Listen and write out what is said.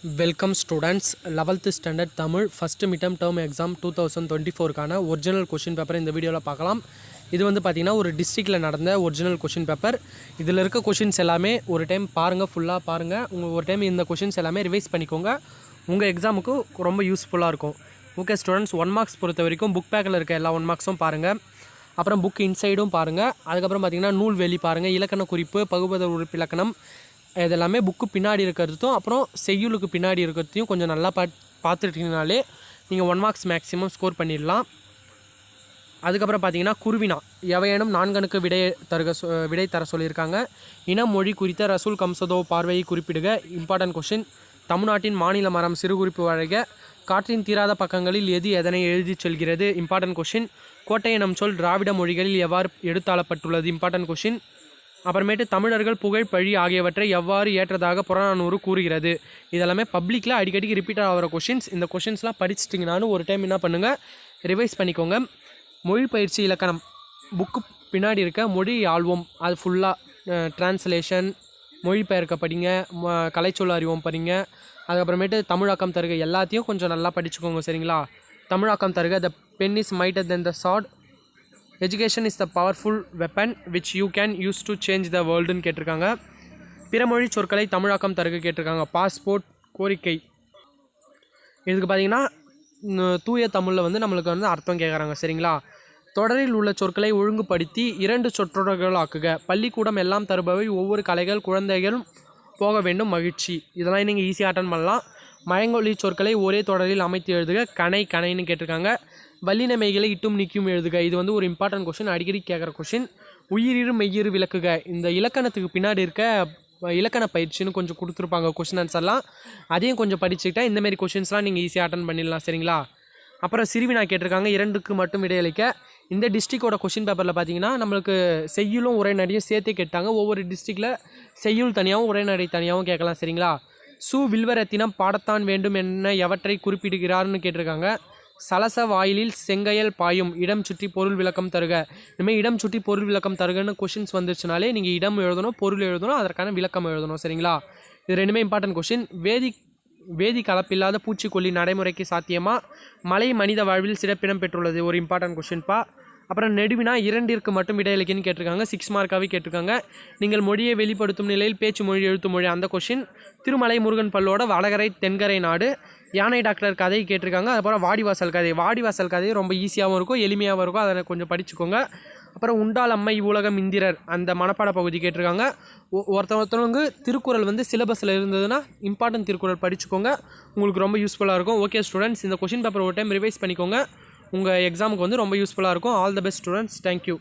Welcome students, 11th standard Tamil first midterm term exam 2024 கான original question paper இந்த வீடியோல பார்க்கலாம். இது வந்து பாத்தீங்கன்னா ஒரு டிஸ்ட்ரிக்ட்ல நடந்த ஒரிஜினல் क्वेश्चन பேப்பர். இதில இருக்க क्वेश्चंस எல்லாமே ஒரு டைம் பாருங்க, ஃபுல்லா பாருங்க. ஒரு டைம் இந்த क्वेश्चंस எல்லாமே ரிவைஸ் பண்ணிக்கோங்க. உங்க எக்ஸாமுக்கு ரொம்ப யூஸ்ஃபுல்லா இருக்கும். ஓகே ஸ்டூடண்ட்ஸ், 1 மார்க்ஸ் பொறுத்த வரைக்கும் புக் பேக்ல இருக்க எல்லா 1 மார்க்ஸும் பாருங்க. அப்புறம் புக் இன்சைடும் பாருங்க. அதுக்கு அப்புறம் பாத்தீங்கன்னா நூல் வெளி பாருங்க, இலக்கண குறிப்பு, பகுபத உறுப்பு இலக்கணம் இதெல்லாமே புக்கு பின்னாடி இருக்கிறதும் அப்புறம் செய்யுளுக்கு பின்னாடி இருக்கிறதையும் கொஞ்சம் நல்லா பார்த்துட்டீங்கனாலே நீங்கள் 1 மார்க்ஸ் மேக்ஸிமம் ஸ்கோர் பண்ணிடலாம். அதுக்கப்புறம் பார்த்தீங்கன்னா குருவினா எவையேனும் 4 கணக்கு விடை தர சொல்லியிருக்காங்க. இனம் மொழி குறித்த ரசூல் கம்சதோ பார்வையை குறிப்பிடுக. Important question. தமிழ்நாட்டின் மாநில மரம் சிறு குறிப்பு வழங்க. காற்றின் தீராத பக்கங்களில் எது எதனை எழுதி செல்கிறது. Important question. கோட்டை எனும் சொல் திராவிட மொழிகளில் எவ்வாறு எடுத்தாளப்பட்டுள்ளது. Important question. அப்புறமேட்டு தமிழர்கள் புகழ் பழி ஆகியவற்றை எவ்வாறு ஏற்றதாக புறநானூறு கூறுகிறது. இதெல்லாமே பப்ளிக்கில் அடிக்கடி ரிப்பீட் ஆகிற கொஷின்ஸ். இந்த கொஷின்ஸ்லாம் படிச்சிட்டிங்கனாலும் ஒரு டைம் என்ன பண்ணுங்கள், ரிவைஸ் பண்ணிக்கோங்க. மொழி பயிற்சி இலக்கணம் புக்கு பின்னாடி இருக்க மொழி ஆழ்வோம் அது ஃபுல்லாக டிரான்ஸ்லேஷன் மொழிபெயர்க்க படிங்க, கலைச்சொல் அறிவோம் படிங்க. அதுக்கப்புறமேட்டு தமிழாக்கம் தருக எல்லாத்தையும் கொஞ்சம் நல்லா படிச்சுக்கோங்க சரிங்களா. தமிழாக்கம் தருக. The pen is mightier than the sword. Education is the powerful weapon which you can use to change the வேர்ல்டுன்னு கேட்டிருக்காங்க. பிறமொழி சொற்களை தமிழாக்கம் தருக கேட்டிருக்காங்க. பாஸ்போர்ட், கோரிக்கை. இதுக்கு பார்த்தீங்கன்னா தூய தமிழில் வந்து நம்மளுக்கு வந்து அர்த்தம் கேட்குறாங்க சரிங்களா. தொடரில் உள்ள சொற்களை ஒழுங்குபடுத்தி 2 சொற்றொடர்கள் ஆக்குக. பள்ளிக்கூடம் எல்லாம் தருபவை ஒவ்வொரு கலைகள் குழந்தைகளும் போக வேண்டும் மகிழ்ச்சி. இதெல்லாம் நீங்கள் ஈஸியாக அட்டன் பண்ணலாம். மயங்கொலி சொற்களை ஒரே தொடரில் அமைத்து எழுதுக. கணைன்னு கேட்டிருக்காங்க. வல்லினமைகளை இட்டும் நீக்கியும் எழுதுக. இது வந்து ஒரு இம்பார்ட்டன்ட் கொஷின், அடிக்கடி கேட்குற கொஷின். உயிரிரு மெய்யிரு விளக்குக. இந்த இலக்கணத்துக்கு பின்னாடி இருக்க இலக்கண பயிற்சின்னு கொஞ்சம் கொடுத்துருப்பாங்க கொஷின் ஆன்சர்லாம். அதையும் கொஞ்சம் படிச்சுக்கிட்டா இந்தமாரி கொஷின்ஸ்லாம் நீங்கள் ஈஸியாக அட்டன் பண்ணிடலாம் சரிங்களா. அப்புறம் சிறுவினா கேட்டிருக்காங்க. 2க்கு மட்டும் இடையளிக்க. இந்த டிஸ்ட்ரிக்டோட கொஷின் பேப்பரில் பார்த்தீங்கன்னா நம்மளுக்கு செய்யுளும் உரைநடையும் சேர்த்தே கேட்டாங்க. ஒவ்வொரு டிஸ்ட்ரிக்டில் செய்யுள் தனியாகவும் உரைநடை தனியாகவும் கேட்கலாம் சரிங்களா. வில்வரத்தினம் பாடத்தான் வேண்டும் என்ன எவற்றை குறிப்பிடுகிறார்னு கேட்டிருக்காங்க. சலச வாயிலில் செங்கையல் பாயும். இடம் சுற்றி பொருள் விளக்கம் தருக. இனிமேல் இடம் சுற்றி பொருள் விளக்கம் தருகன்னு கொஷின்ஸ் வந்துருச்சுனாலே நீங்கள் இடம் எழுதணும், பொருள் எழுதணும், அதற்கான விளக்கம் எழுதணும் சரிங்களா. இது ரெண்டுமே இம்பார்ட்டன்ட் கொஷின். வேதி கலப்பில்லாத பூச்சிக்கொல்லி நடைமுறைக்கு சாத்தியமா. மலை மனித வாழ்வில் சிறப்பிடம் பெற்றுள்ளது. ஒரு இம்பார்ட்டன்ட் கொஷின்ப்பா. அப்புறம் நெடுவினா 2ற்கு மட்டும் இடையிலக்கின்னு கேட்டிருக்காங்க. 6 மார்க்காகவே கேட்டிருக்காங்க. நீங்கள் மொழியை வெளிப்படுத்தும் நிலையில் பேச்சு மொழி எழுத்து மொழி அந்த கொஷின். திருமலை முருகன் பல்லோட வடகரை தென்கரை நாடு. யானை டாக்டர் கதை கேட்டிருக்காங்க. அதுக்கப்புறம் வாடிவாசல் கதை. வாடிவாசல் கதை ரொம்ப ஈஸியாகவும் இருக்கும், எளிமையாகவும் இருக்கும், அதை கொஞ்சம் படிச்சுக்கோங்க. அப்புறம் உண்டால் அம்மை உலகம் இந்திரர் அந்த மனப்பாட பகுதி கேட்டிருக்காங்க. ஒருத்தவங்க திருக்குறள் வந்து சிலபஸில் இருந்ததுன்னா இம்பார்ட்டன்ட் திருக்குறள் படிச்சுக்கோங்க, உங்களுக்கு ரொம்ப யூஸ்ஃபுல்லாக இருக்கும். ஓகே ஸ்டூடெண்ட்ஸ், இந்த கொஷின் பேப்பர் ஒரு டைம் ரிவைஸ் பண்ணிக்கோங்க, உங்கள் எக்ஸாமுக்கு வந்து ரொம்ப யூஸ்ஃபுல்லாக இருக்கும். All the best students, thank you.